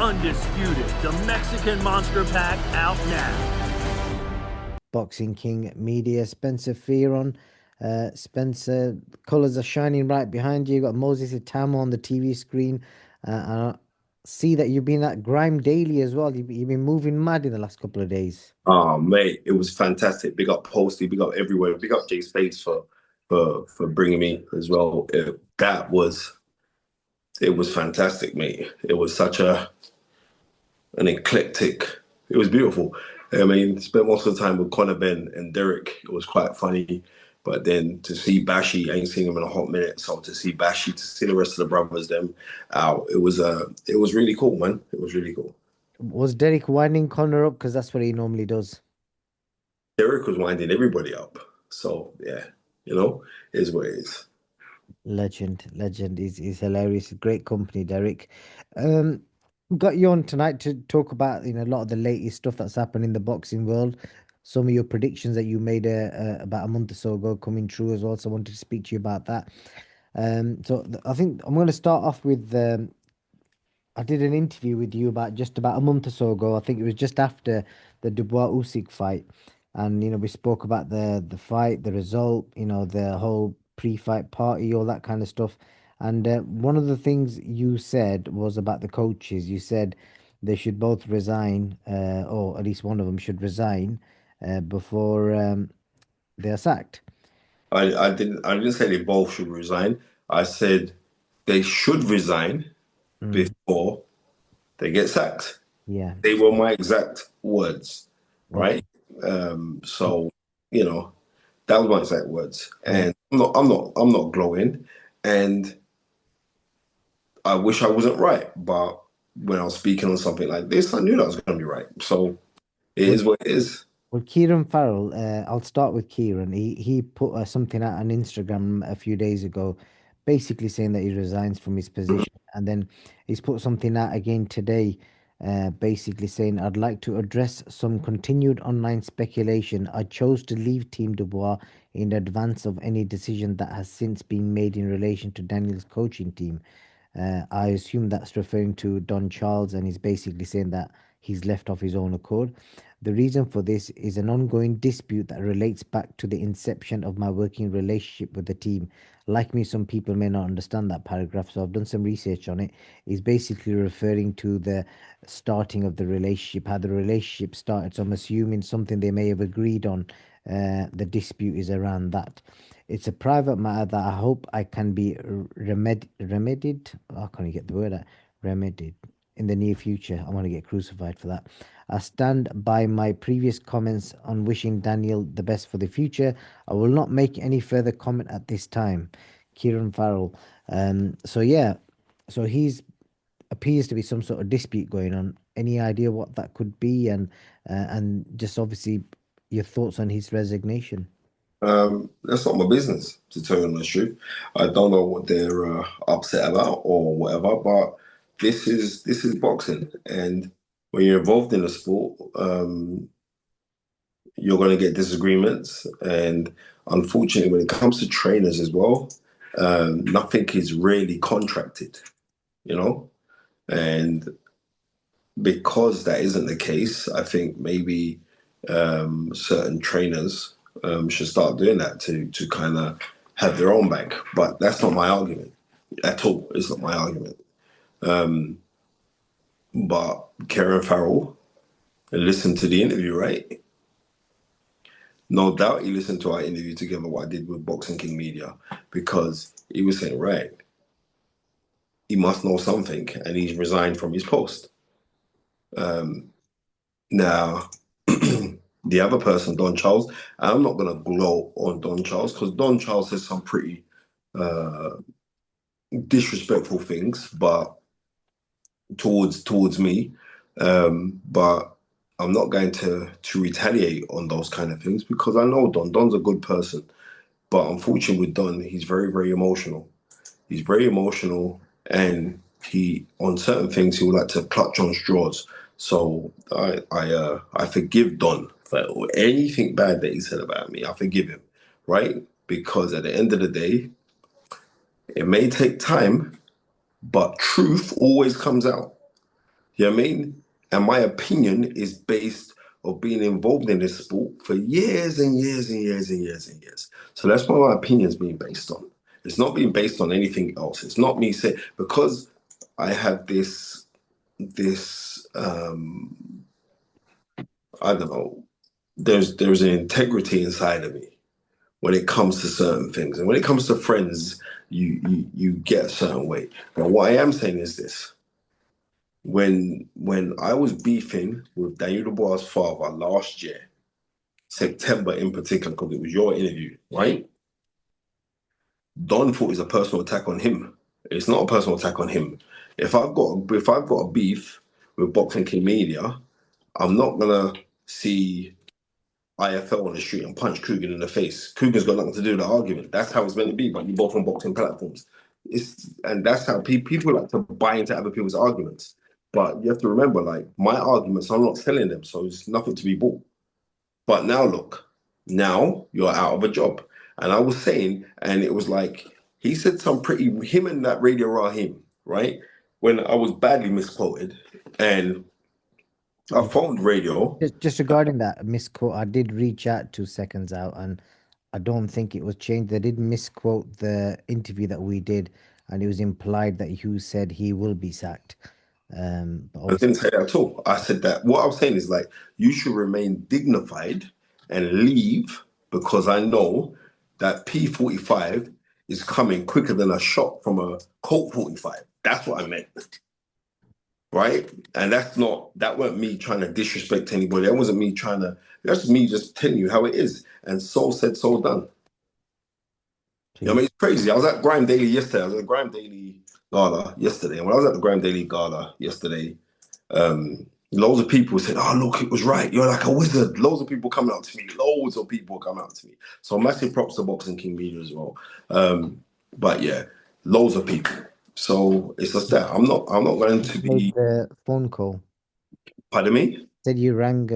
Undisputed, the Mexican Monster Pack out now. Boxing King Media, Spencer Fearon. Spencer, colours are shining right behind you. You've got Moses Itamo on the TV screen. And I see that you've been at Grime Daily as well. You've been moving mad in the last couple of days. Oh mate, it was fantastic. Big up Posty, big up everywhere. Big up Jay Spades for bringing me as well. It was fantastic, mate. It was such an eclectic. It was beautiful. I mean, spent most of the time with Conor Ben and Derek. It was quite funny. But then to see Bashi, I ain't seen him in a hot minute. So to see Bashi, to see the rest of the brothers, them out, it was really cool, man. It was really cool. Was Derek winding Connor up? Because that's what he normally does. Derek was winding everybody up. So yeah, it is what it is. Legend. He's hilarious. Great company, Derek. Um, got you on tonight to talk about a lot of the latest stuff that's happened in the boxing world. Some of your predictions that you made about a month or so ago coming true as well. So I wanted to speak to you about that. I think I'm going to start off with I did an interview with you just about a month or so ago. I think it was just after the Dubois Usyk fight, and we spoke about the fight, the result, the whole pre-fight party, all that kind of stuff. And one of the things you said was about the coaches. You said they should both resign, or at least one of them should resign before they are sacked. I didn't say they both should resign. I said they should resign Mm, before they get sacked. yeah. They were my exact words, Okay. right? So you know that was my exact words, Yeah. and I'm not glowing, and I wish I wasn't right, but when I was speaking on something like this, I knew that I was going to be right. So it Well, is what it is. Well, Kieran Farrell, I'll start with Kieran. He put something out on Instagram a few days ago, basically saying that he resigns from his position, and then he's put something out again today, basically saying, "I'd like to address some continued online speculation. I chose to leave Team Dubois in advance of any decision that has since been made in relation to Daniel's coaching team. I assume that's referring to Don Charles, and he's basically saying that he's left off his own accord. The reason for this is an ongoing dispute that relates back to the inception of my working relationship with the team. Like me, some people may not understand that paragraph, so I've done some research on it. It's basically referring to the starting of the relationship, how the relationship started. So I'm assuming something they may have agreed on. The dispute is around that. It's a private matter that I hope I can be remedied. I can't get the word out. Remedied in the near future. I want to get crucified for that. I stand by my previous comments on wishing Daniel the best for the future. I will not make any further comment at this time. Kieran Farrell. So yeah, so he's appears to be some sort of dispute going on. Any idea what that could be, and just obviously your thoughts on his resignation? That's not my business, to tell you the truth. I don't know what they're upset about or whatever, but this is boxing, and when you're involved in a sport, you're going to get disagreements, and unfortunately, when it comes to trainers as well, nothing is really contracted, you know, and because that isn't the case, I think maybe certain trainers should start doing that to kind of have their own back. But that's not my argument at all. It's not my argument. Um, but Karen Farrell listened to the interview, right? No doubt he listened to our interview together, what I did with Boxing King Media, because he was saying, right, he must know something, and he's resigned from his post. Now, the other person, Don Charles, I'm not going to gloat on Don Charles because Don Charles says some pretty uh, disrespectful things, but towards me. But I'm not going to retaliate on those kind of things because I know Don. Don's a good person, but unfortunately with Don, he's very very emotional. He's very emotional, and he on certain things he would like to clutch on straws. So I forgive Don for anything bad that he said about me. I forgive him, right? Because at the end of the day, it may take time, but truth always comes out. You know what I mean? And my opinion is based of being involved in this sport for years and years and years and years and years. So that's what my opinion is being based on. It's not being based on anything else. It's not me saying because I have this I don't know, there's an integrity inside of me when it comes to certain things. And when it comes to friends, you get a certain way. But what I am saying is this. When I was beefing with Daniel Dubois' father last year, September in particular, because it was your interview, right? Don thought it was a personal attack on him. It's not a personal attack on him. If I've got a beef with Boxing King Media, I'm not gonna see IFL on the street and punch Coogan in the face. Coogan's got nothing to do with the argument. That's how it's meant to be, but you're both on boxing platforms. And that's how people like to buy into other people's arguments. But you have to remember, like, my arguments, I'm not selling them, so it's nothing to be bought. But now look, now you're out of a job. And I was saying, and it was like, he said him and that Radio Raheem, right? When I was badly misquoted, and I phoned Radio. Just regarding that misquote, I did reach out to Seconds Out, and I don't think it was changed. They did misquote the interview that we did, and it was implied that you said he will be sacked. But I obviously, didn't say that at all. I said that what I was saying is like you should remain dignified and leave because I know that P45 is coming quicker than a shot from a Colt 45. That's what I meant. Right? And that weren't me trying to disrespect anybody. That wasn't me trying to, that's me just telling you how it is. And so said, so done. You know what I mean? It's crazy. I was at Grime Daily yesterday. I was at Grime Daily Gala yesterday. And when I was at the Grime Daily Gala yesterday, loads of people said, "Oh, look, it was right. You're like a wizard." Loads of people coming up to me. Loads of people coming up to me. So massive props to Boxing King Media as well. But yeah, loads of people. So it's just that I'm not going to made be. the phone call. Pardon me. Said you rang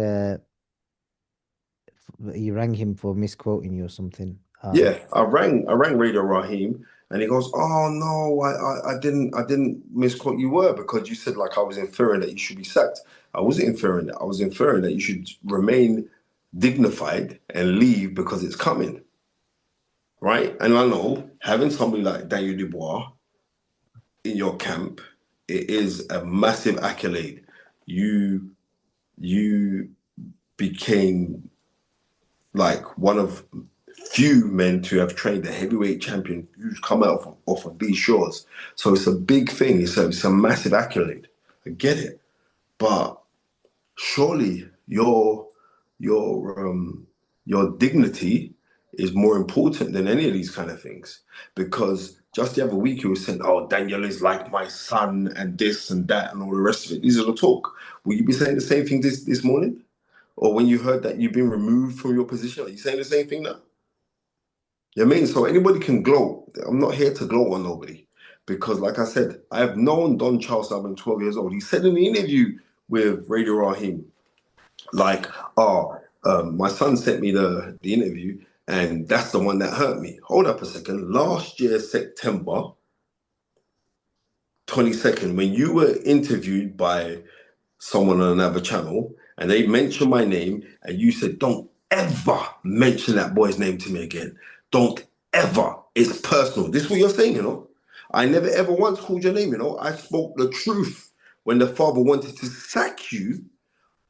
him for misquoting you or something. Yeah, I rang Radio Raheem, and he goes, "Oh no, I didn't misquote you were because you said like I was inferring that you should be sacked. I wasn't inferring that. I was inferring that you should remain dignified and leave because it's coming, right? And I know having somebody like Daniel Dubois in your camp, it is a massive accolade. You you became like one of few men to have trained a heavyweight champion who's come out off of these shores. So it's a big thing. It's a massive accolade. I get it, but surely your dignity is more important than any of these kind of things. Because just the other week you were saying, "Oh, Daniel is like my son," and this and that and all the rest of it. These are the talk. Will you be saying the same thing this morning? Or when you heard that you've been removed from your position, are you saying the same thing now? You know what I mean? So anybody can gloat. I'm not here to gloat on nobody. Because like I said, I have known Don Charles since I've been 12 years old. He said in the interview with Radio Raheem, like, "Oh, my son sent me the interview and that's the one that hurt me." Hold up a second. Last year, September 22nd, when you were interviewed by someone on another channel and they mentioned my name and you said, "Don't ever mention that boy's name to me again. Don't ever. It's personal." This is what you're saying, you know. I never ever once called your name, you know. I spoke the truth. When the father wanted to sack you,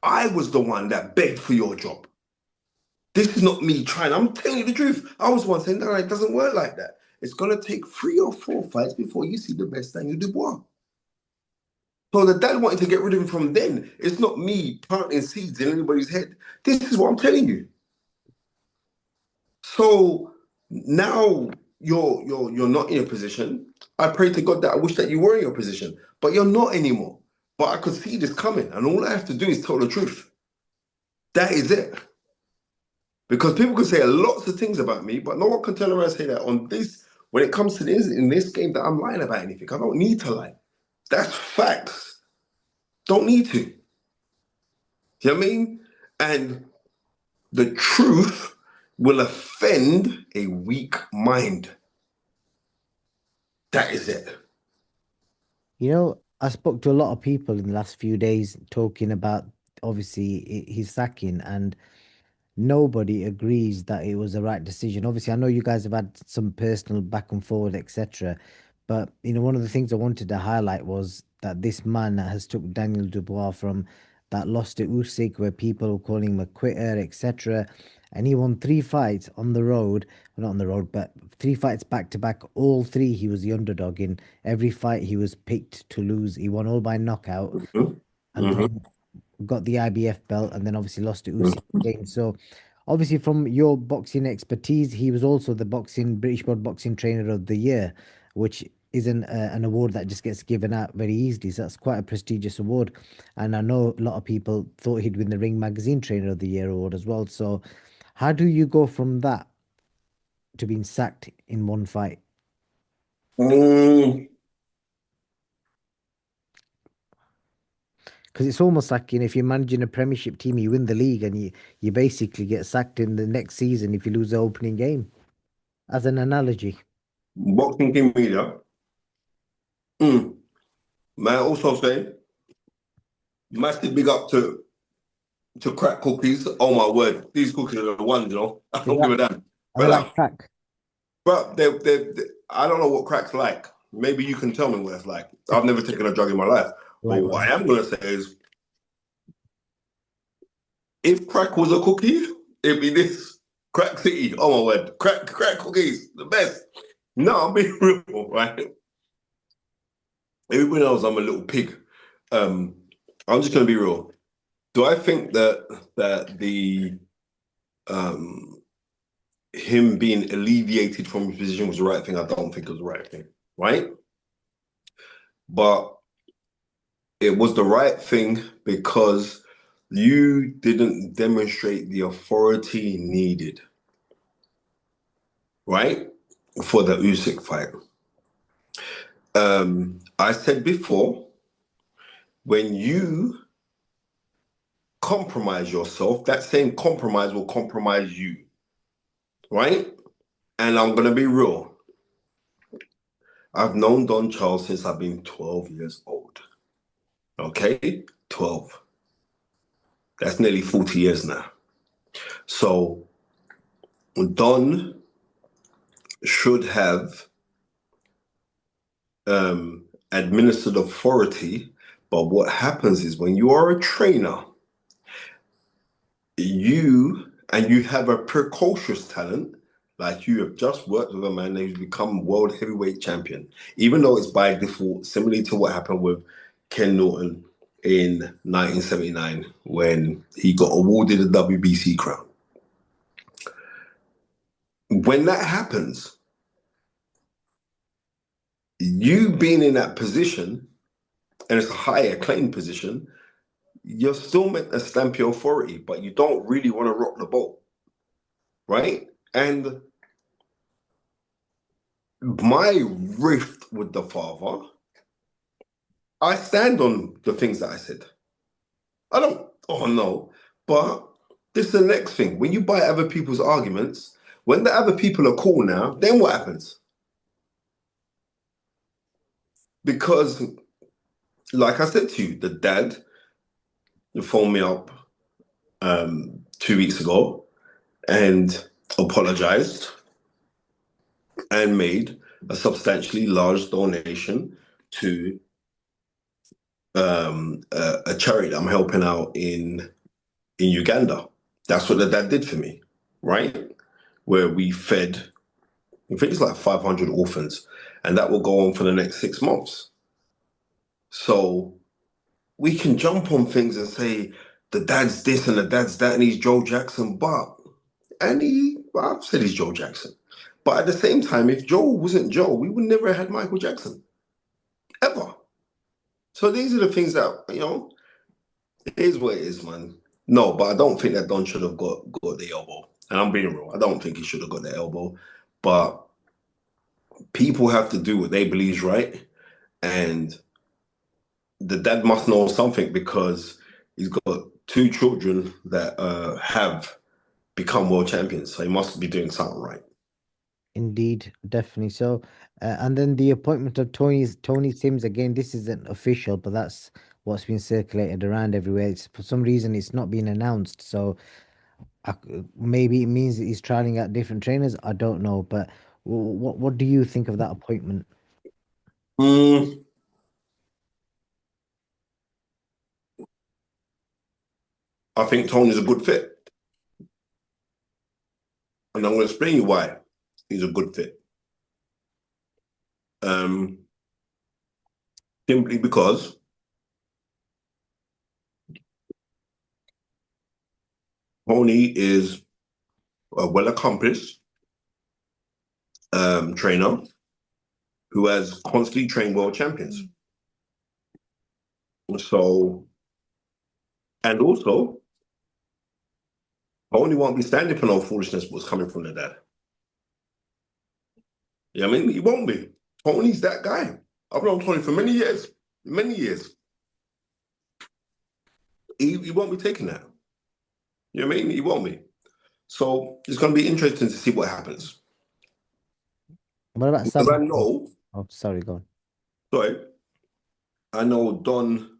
I was the one that begged for your job. This is not me trying. I'm telling you the truth. I was the one saying, "No, it doesn't work like that. It's going to take 3 or 4 fights before you see the best Daniel Dubois." So the dad wanted to get rid of him from then. It's not me planting seeds in anybody's head. This is what I'm telling you. So now you're not in a position. I pray to God that I wish that you were in your position, but you're not anymore. But I could see this coming, and all I have to do is tell the truth. That is it. Because people can say lots of things about me, but no one can tell them I say that on this. When it comes to this in this game, that I'm lying about anything. I don't need to lie. That's facts. Don't need to. You know what I mean? And the truth will offend a weak mind. That is it. You know, I spoke to a lot of people in the last few days talking about obviously his sacking, and nobody agrees that it was the right decision. Obviously, I know you guys have had some personal back and forward, etc. But one of the things I wanted to highlight was that this man has took Daniel Dubois from that loss to Usyk, where people were calling him a quitter, etc. And he won three fights on the road, well, not on the road, but three fights back to back. All three, he was the underdog in every fight. He was picked to lose. He won all by knockout, Mhm. and Mhm. then got the IBF belt, and then obviously lost to Usyk Mhm. again. So, obviously, from your boxing expertise, he was also the boxing British World Boxing Trainer of the Year, which isn't an award that just gets given out very easily. So that's quite a prestigious award. And I know a lot of people thought he'd win the Ring Magazine Trainer of the Year award as well. So, how do you go from that to being sacked in one fight? Mm, Because it's almost like, if you're managing a Premiership team, you win the league, and you basically get sacked in the next season if you lose the opening game, as an analogy. Boxing King Media. Mm. Man, also say massive big up to crack cookies. Oh my word, these cookies are the ones, I Is don't that give a damn. Are they Brother, like crack? but I don't know what crack's like. Maybe you can tell me what it's like. I've never taken a drug in my life. But Like what I am gonna say is if crack was a cookie, it'd be this. Crack City. Oh my word. Crack cookies, the best. No, I'm being real, right? Everybody knows I'm a little pig. Um, I'm just gonna be real. Do I think that the um him being alleviated from his position was the right thing? I don't think it was the right thing, right? But it was the right thing because you didn't demonstrate the authority needed, right? For the Usyk fight. I said before, when you compromise yourself, that same compromise will compromise you, right? And I'm gonna be real. I've known Don Charles since I've been 12 years old. Okay? 12. That's nearly 40 years now. So Don should have administered authority, but what happens is when you are a trainer, you have a precocious talent, like you have just worked with a man who's become world heavyweight champion, even though it's by default, similarly to what happened with Ken Norton in 1979 when he got awarded a WBC crown. When that happens, you being in that position, and it's a high acclaimed position, you're still meant to stamp your authority, but you don't really want to rock the boat, right? And my rift with the father, I stand on the things that I said. I don't, oh no, but this is the next thing. When you buy other people's arguments, when the other people are cool now, then what happens? Because, like I said to you, the dad phoned me up 2 weeks ago and apologized and made a substantially large donation to a charity that I'm helping out in Uganda. That's what the dad did for me, right? Where we fed, I think it's like 500 orphans, and that will go on for the next 6 months. So we can jump on things and say the dad's this and the dad's that, and he's Joe Jackson, I've said he's Joe Jackson. But at the same time, if Joe wasn't Joe, we would never have had Michael Jackson, ever. So these are the things that, it is what it is, man. No, but I don't think that Don should have got the elbow. And I'm being real. I don't think he should have got the elbow. But people have to do what they believe is right. And the dad must know something because he's got two children that have become world champions. So he must be doing something right. Indeed, definitely. So, And then the appointment of Tony Sims again. This isn't official, but that's what's been circulated around everywhere. It's for some reason it's not been announced. So maybe it means that he's trying out different trainers. I don't know, but what do you think of that appointment? Mm, I think Tony's a good fit, and I'm going to explain you why he's a good fit. Um, Simply because Tony is a well accomplished trainer who has constantly trained world champions. So, and also, Tony won't be standing for no foolishness what's coming from the dad. Yeah, I mean, he won't be. Tony's that guy. I've known Tony for many years, many years. He won't be taking that. You know what I mean? He won't be. So it's going to be interesting to see what happens. What about Because Sam? I know, Oh, sorry, go on. sorry, I know Don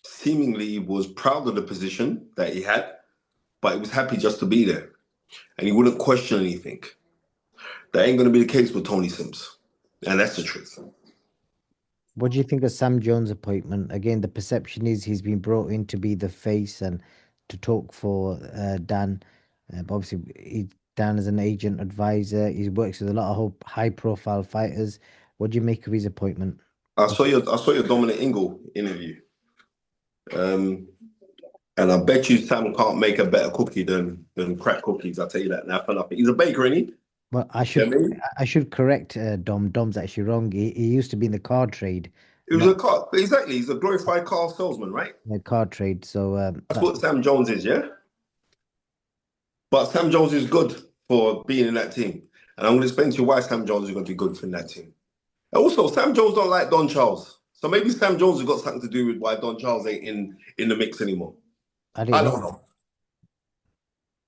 seemingly was proud of the position that he had, but he was happy just to be there. And he wouldn't question anything. That ain't going to be the case with Tony Sims. And that's the truth. What do you think of Sam Jones' appointment? Again, the perception is he's been brought in to be the face and to talk for Dan. But obviously, Dan is an agent advisor. He works with a lot of high-profile fighters. What do you make of his appointment? I saw your Dominic Ingle interview. And I bet you Sam can't make a better cookie than crack cookies. I'll tell you that now for nothing. He's a baker, isn't he? Well, Yeah, I mean, I should correct Dom. Dom's actually wrong. He used to be in the card trade, he was not a car. Exactly, he's a glorified car salesman, right? the card trade. So That's that's what Sam Jones is, yeah. But Sam Jones is good for being in that team, and I'm going to explain to you why Sam Jones is going to be good for in that team. And also, Sam Jones don't like Don Charles, so maybe Sam Jones has got something to do with why Don Charles ain't in the mix anymore. I I didn't don't know. know,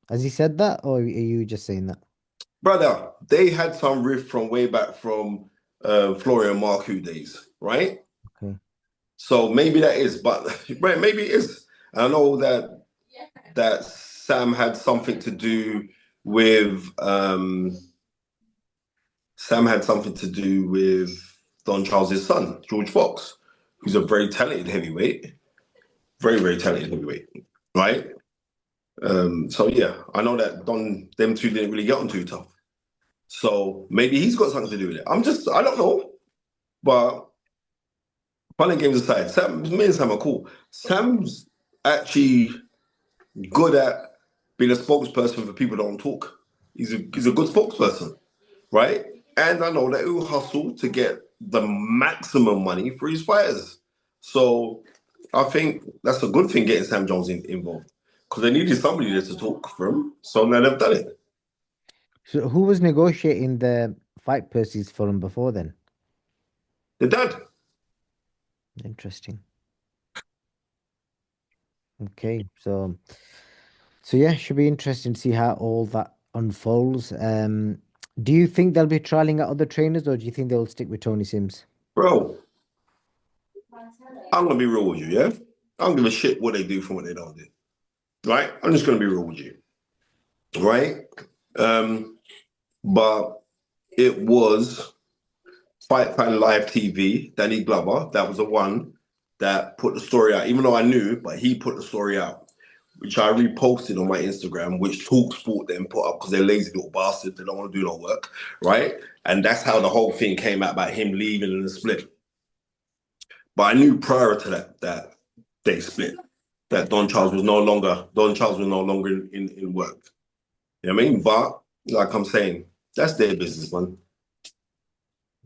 Has he said that, or are you just saying that? brother. They had some riff from way back from Florian Marcoux days, right? Okay. So maybe that is, but right, maybe it is. I know that Sam had something to do with Don Charles's son, George Fox, who's a very talented heavyweight, very very talented heavyweight, right? So yeah, I know that them two didn't really get on too tough. So maybe he's got something to do with it. I don't know, but fun and games aside, me and Sam are cool. Sam's actually good at being a spokesperson for people that don't talk. He's a good spokesperson, right? And I know that he'll hustle to get the maximum money for his fighters. So I think that's a good thing getting Sam Jones involved because they needed somebody there to talk for him. So now they've done it. So who was negotiating the fight purses for him before then? The dad. Interesting. Okay, so yeah, should be interesting to see how all that unfolds. Do you think they'll be trialing out other trainers, or do you think they'll stick with Tony Sims? Bro, I'm gonna be real with you, yeah? I don't give a shit what they do from what they don't do. Right? I'm just gonna be real with you. Right? But it was Fight Fan Live TV, Danny Glover, that was the one that put the story out, even though I knew, but he put the story out, which I reposted on my Instagram, which TalkSport then put up because they're lazy little bastards, they don't want to do no work, right? And that's how the whole thing came out about him leaving in the split. But I knew prior to that they split, that Don Charles was no longer in work. You know what I mean? But like I'm saying, that's their business, man.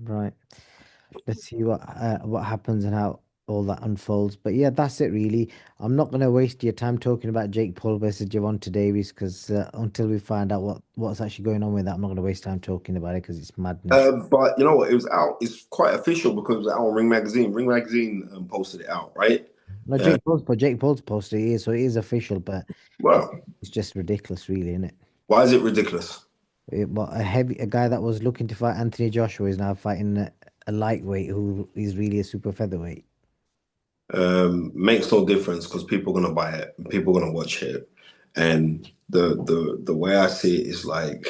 Right. Let's see what happens and how all that unfolds. But yeah, that's it really. I'm not going to waste your time talking about Jake Paul versus Javante Davis because until we find out what's actually going on with that, I'm not going to waste time talking about it because it's madness. But you know what? It was out. It's quite official because it was out on Ring Magazine. Ring Magazine posted it out, right? No, Jake Paul's posted it, so it is official, but Well, it's just ridiculous, really, isn't it? why is it ridiculous? But a guy that was looking to fight Anthony Joshua is now fighting a lightweight who is really a super featherweight. Makes no difference because people are gonna buy it, people are gonna watch it, and the way I see it is like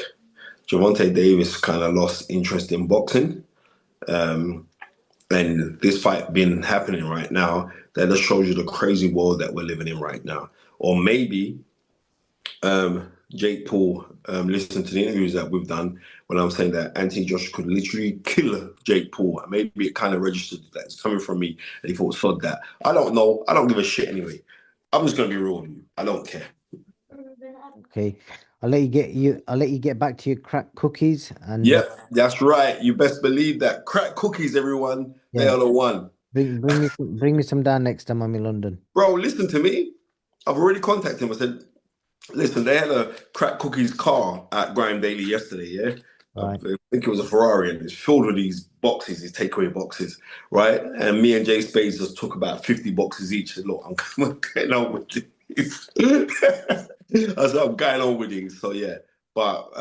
Javante Davis kind of lost interest in boxing, and this fight been happening right now. That just shows you the crazy world that we're living in right now. Or maybe Jake Paul listened to the interviews that we've done when I'm saying that Anthony Joshua could literally kill Jake Paul. And maybe it kind of registered that it's coming from me and he thought, sod that. I don't know. I don't give a shit anyway. I'm just going to be real with you. I don't care. Okay, I'll let you get back to your crack cookies and Yep, that's right. You best believe that. Crack cookies, everyone. They yeah, are the one. bring me some down next time I'm in London. Bro, listen to me. I've already contacted him. I said, listen, they had a crack cookies car at Grime Daily yesterday, yeah? I Right. think it was a Ferrari and it's filled with these boxes, these takeaway boxes, right? And me and Jay Spades just took about 50 boxes each. And look, I'm getting on with this. I said, I'm going on with these. So, yeah. But,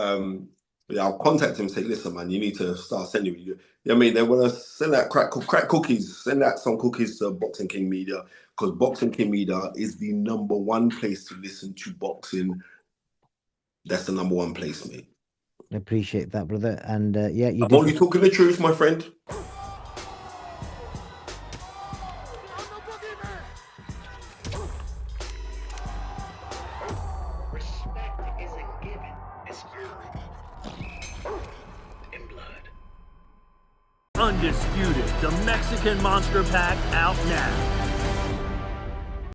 yeah, I'll contact him and say, listen, man, you need to start sending me. You know what I mean? They want to send out crack cookies, send out some cookies to Boxing King Media because Boxing King Media is the #1 place to listen to boxing. That's the #1 place, mate. I appreciate that, brother. And yeah, you I'm did. only talking the truth, my friend. Respect isn't given, it's earned in blood. Undisputed, the Mexican Monster Pack out now.